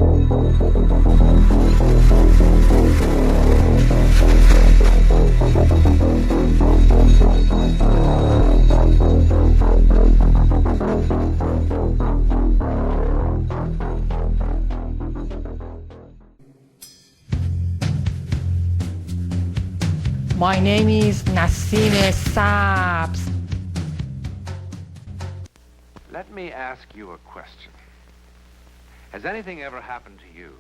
My name is Nassim Sabs. Let me ask you a question. Has anything ever happened to you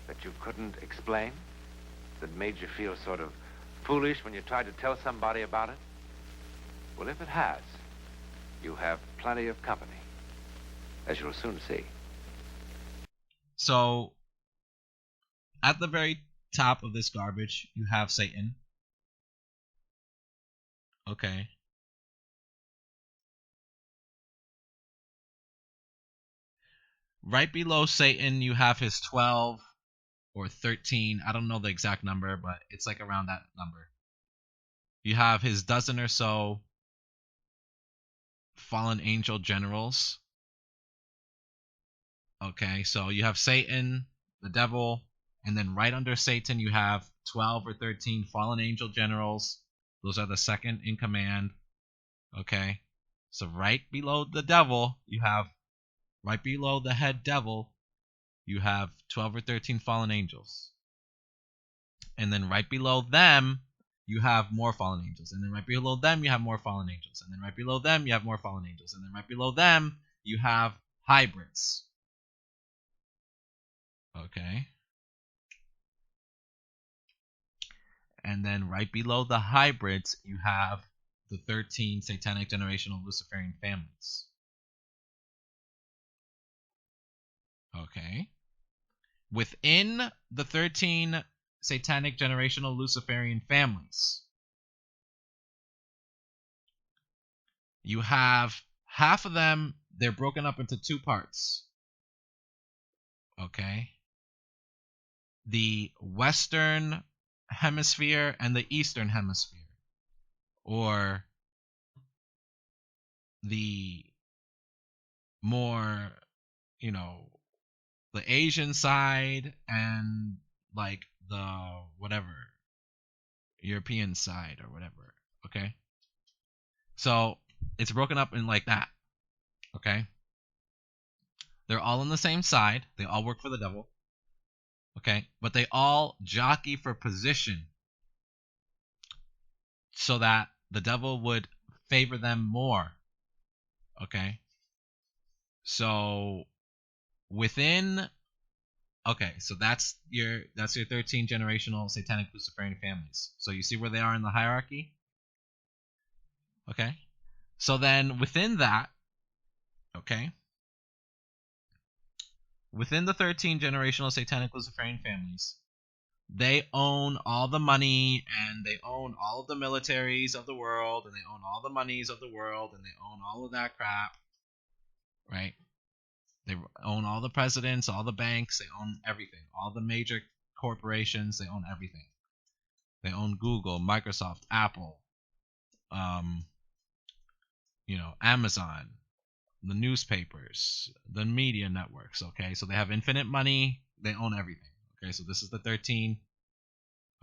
that you couldn't explain? That made you feel sort of foolish when you tried to tell somebody about it? Well, if it has, you have plenty of company, as you'll soon see. So, at the very top of this garbage, you have Satan. Okay. Right below Satan, you have his 12 or 13. I don't know the exact number, but it's like around that number. You have his dozen or so fallen angel generals. Okay, so you have Satan, the devil, and then right under Satan, you have 12 or 13 fallen angel generals. Those are the second in command. Okay, so right below the devil, you have, right below the head devil, you have 12 or 13 fallen angels. And then right below them, you have more fallen angels. And then right below them, you have more fallen angels. And then right below them, you have more fallen angels. And then right below them, you have hybrids. Okay. And then right below the hybrids, you have the 13 satanic generational Luciferian families. Okay. Within the 13 satanic generational Luciferian families, you have half of them, they're broken up into two parts. Okay. The Western Hemisphere and the Eastern Hemisphere, or the more, the Asian side and like the whatever European side or whatever. Okay, so it's broken up in like that. Okay, they're all on the same side, they all work for the devil. Okay, but they all jockey for position so that the devil would favor them more. Okay, so within, okay, so that's your 13 generational satanic Luciferian families. So you see where they are in the hierarchy? Okay, so then within that, okay, within the 13 generational satanic Luciferian families, they own all the money, and they own all of the militaries of the world, and they own all the monies of the world, and they own all of that crap, right? They own all the presidents, all the banks, they own everything. All the major corporations, they own everything. They own Google, Microsoft, Apple, Amazon, the newspapers, the media networks, okay? So they have infinite money, they own everything. Okay, so this is the 13.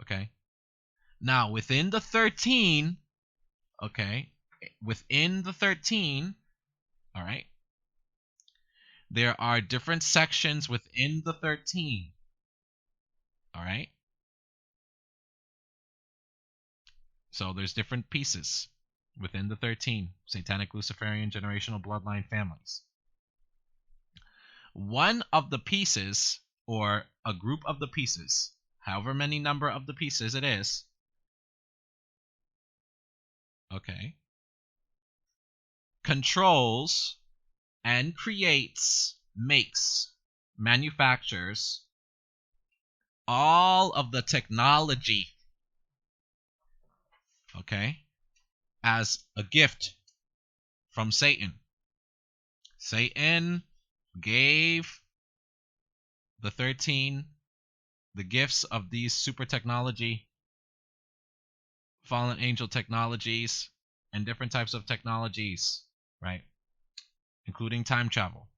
Okay. Now, within the 13, okay, within the 13, all right, there are different sections within the 13. All right. So there's different pieces within the 13 satanic Luciferian generational bloodline families. One of the pieces, or a group of the pieces, however many number of the pieces it is, okay, controls and creates, makes, manufactures all of the technology, okay, as a gift from Satan. Satan gave the 13 the gifts of these super technology, fallen angel technologies, and different types of technologies, right? Including time travel,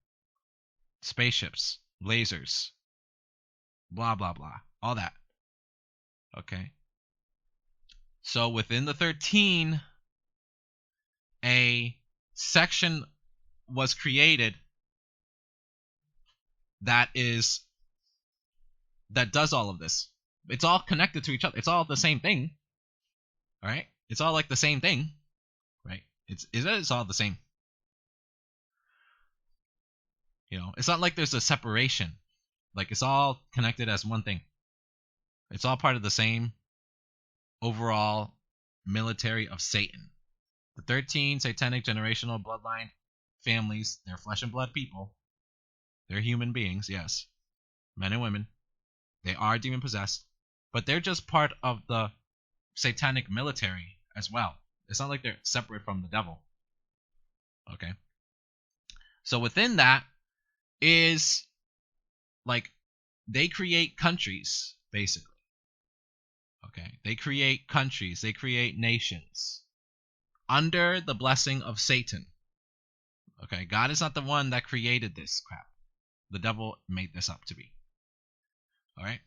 spaceships, lasers, blah, blah, blah. All that. Okay. So within the 13, a section was created that does all of this. It's all connected to each other. It's all the same thing. All right? It's all like the same thing. Right? It's all the same. You know, it's not like there's a separation. Like, it's all connected as one thing. It's all part of the same overall military of Satan. The 13 satanic generational bloodline families, they're flesh and blood people. They're human beings, yes. Men and women. They are demon possessed. But they're just part of the satanic military as well. It's not like they're separate from the devil. Okay? So within that is, like, they create countries, basically. Okay? They create countries. They create nations under the blessing of Satan. Okay? God is not the one that created this crap. The devil made this up to be. All right?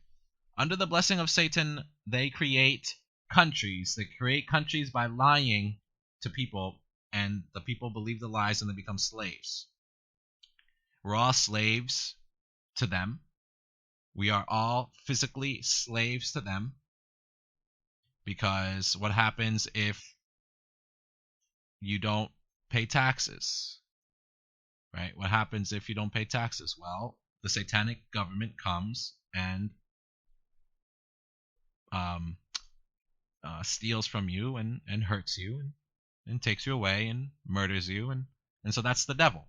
Under the blessing of Satan, they create countries. They create countries by lying to people, and the people believe the lies and they become slaves. We're all slaves to them. We are all physically slaves to them, because what happens if you don't pay taxes? Right? What happens if you don't pay taxes? Well, the satanic government comes and steals from you and hurts you and takes you away and murders you, and so that's the devil.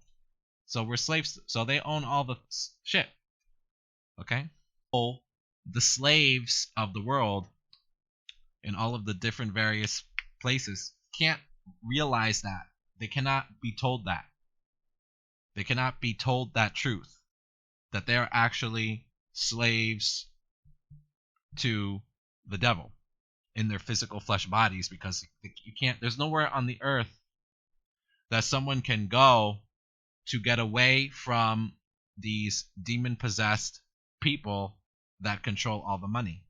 So we're slaves. So they own all the shit. Okay? So the slaves of the world in all of the different various places can't realize that. They cannot be told that. They cannot be told that truth, that they are actually slaves to the devil in their physical flesh bodies, because you can't. There's nowhere on the earth that someone can go to get away from these demon-possessed people that control all the money.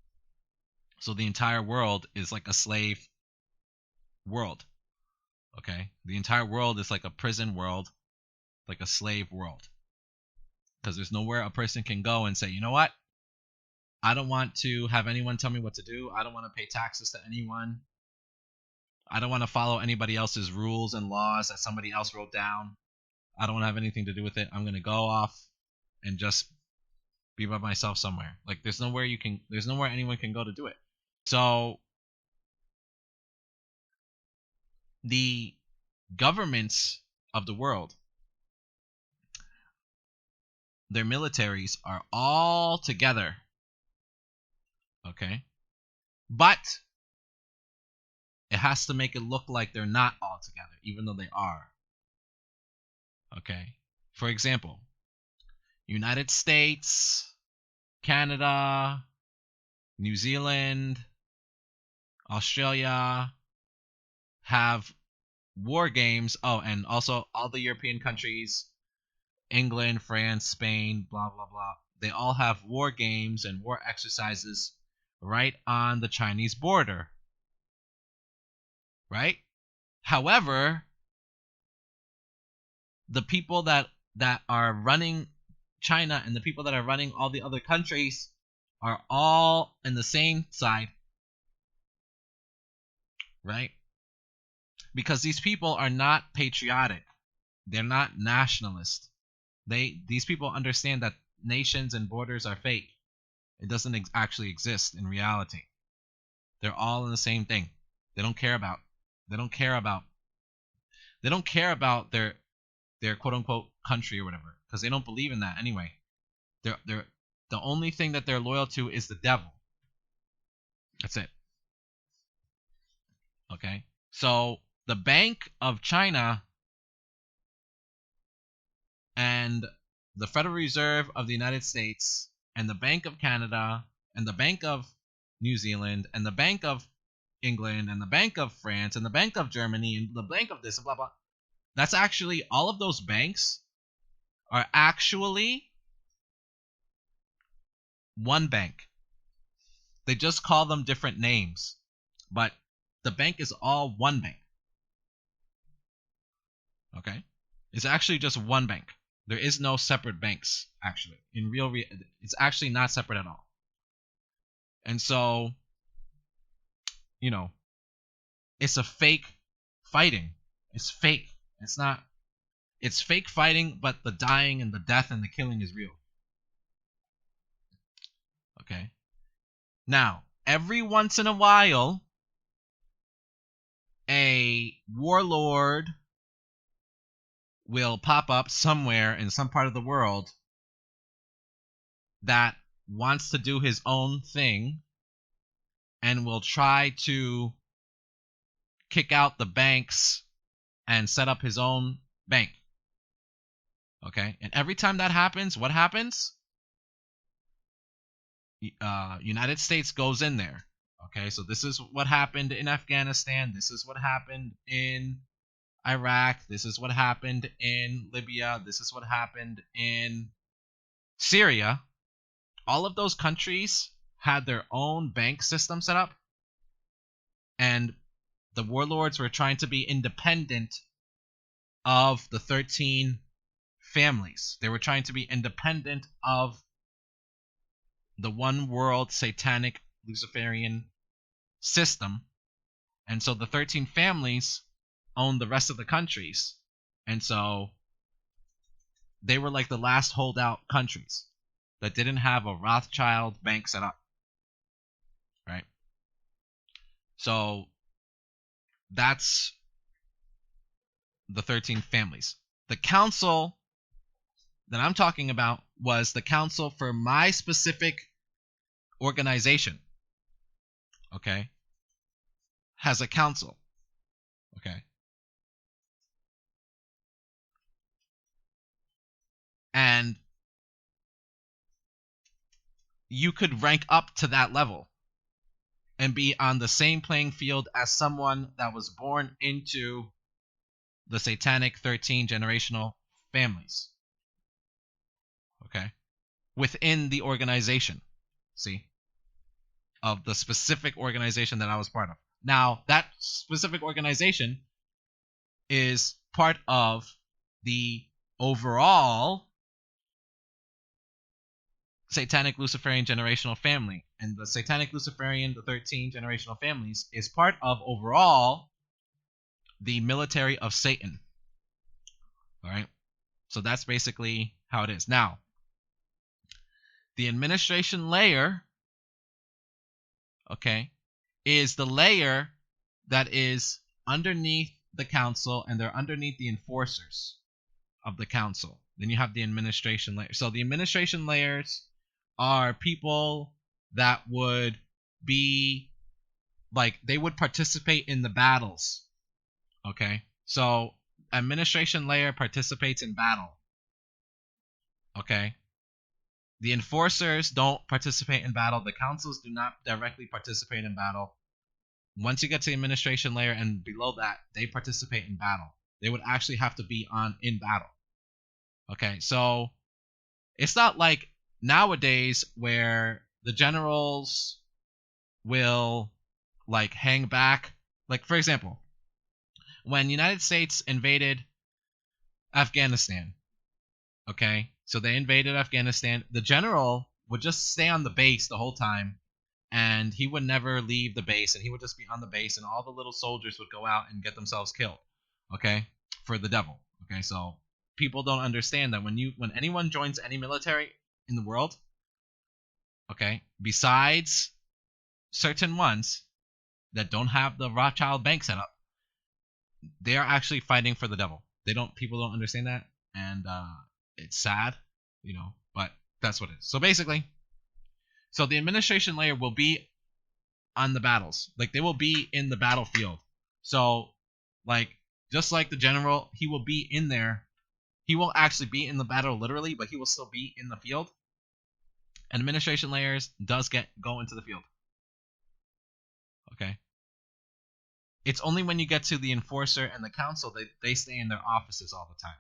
So the entire world is like a slave world. Okay? The entire world is like a prison world, like a slave world. Because there's nowhere a person can go and say, you know what? I don't want to have anyone tell me what to do. I don't want to pay taxes to anyone. I don't want to follow anybody else's rules and laws that somebody else wrote down. I don't want to have anything to do with it. I'm going to go off and just be by myself somewhere. Like, there's nowhere anyone can go to do it. So the governments of the world, their militaries are all together. Okay? But it has to make it look like they're not all together, even though they are. Okay? For example, United States, Canada, New Zealand, Australia have war games. Oh, and also all the European countries, England, France, Spain, blah, blah, blah. They all have war games and war exercises right on the Chinese border. Right? However, the people that are running China and the people that are running all the other countries are all in the same side. Right? Because these people are not patriotic. They're not nationalist. These people understand that nations and borders are fake. It doesn't actually exist in reality. They're all in the same thing. They don't care about their quote unquote country or whatever, because they don't believe in that anyway. They're the only thing that they're loyal to is the devil. That's it. Okay? So the Bank of China and the Federal Reserve of the United States and the Bank of Canada and the Bank of New Zealand and the Bank of England and the Bank of France and the Bank of Germany and the Bank of this and blah blah. That's actually, all of those banks are actually one bank. They just call them different names, but the bank is all one bank. Okay? It's actually just one bank. There is no separate banks, actually. It's actually not separate at all. And so, it's a fake fighting. It's fake. It's fake fighting, but the dying and the death and the killing is real. Okay? Now, every once in a while, a warlord will pop up somewhere in some part of the world that wants to do his own thing and will try to kick out the banks and set up his own bank. Okay? And every time that happens, what happens? United States goes in there. Okay? So this is what happened in Afghanistan. This is what happened in Iraq. This is what happened in Libya. This is what happened in Syria. All of those countries had their own bank system set up, and the warlords were trying to be independent of the 13 families. They were trying to be independent of the one world satanic Luciferian system. And so the 13 families owned the rest of the countries. And so they were like the last holdout countries that didn't have a Rothschild bank set up. Right? So that's the 13 families. The council that I'm talking about was the council for my specific organization. Okay? Has a council. Okay? And you could rank up to that level and be on the same playing field as someone that was born into the satanic 13 generational families. Okay? Within the organization. See? Of the specific organization that I was part of. Now, that specific organization is part of the overall Satanic Luciferian generational family. And the Satanic Luciferian, the 13 generational families, is part of overall the military of Satan. Alright? So that's basically how it is. Now, the administration layer, okay, is the layer that is underneath the council, and they're underneath the enforcers of the council. Then you have the administration layer. So the administration layers are people that would be like, they would participate in the battles. Okay? So administration layer participates in battle. Okay? The enforcers don't participate in battle. The councils do not directly participate in battle. Once you get to the administration layer and below that, they participate in battle. They would actually have to be in battle. Okay, so it's not like nowadays where the generals will like hang back. Like, for example, when United States invaded Afghanistan, okay, so they invaded Afghanistan, the general would just stay on the base the whole time, and he would never leave the base, and he would just be on the base, and all the little soldiers would go out and get themselves killed, okay, for the devil. Okay, so people don't understand that when anyone joins any military in the world, okay, besides certain ones that don't have the Rothschild bank set up, they are actually fighting for the devil. People don't understand that, and it's sad, but that's what it is. So basically, the administration layer will be on the battles. Like, they will be in the battlefield. So, like, just like the general, he will be in there. He won't actually be in the battle literally, but he will still be in the field. Administration layers does go into the field. Okay? It's only when you get to the enforcer and the council that they stay in their offices all the time.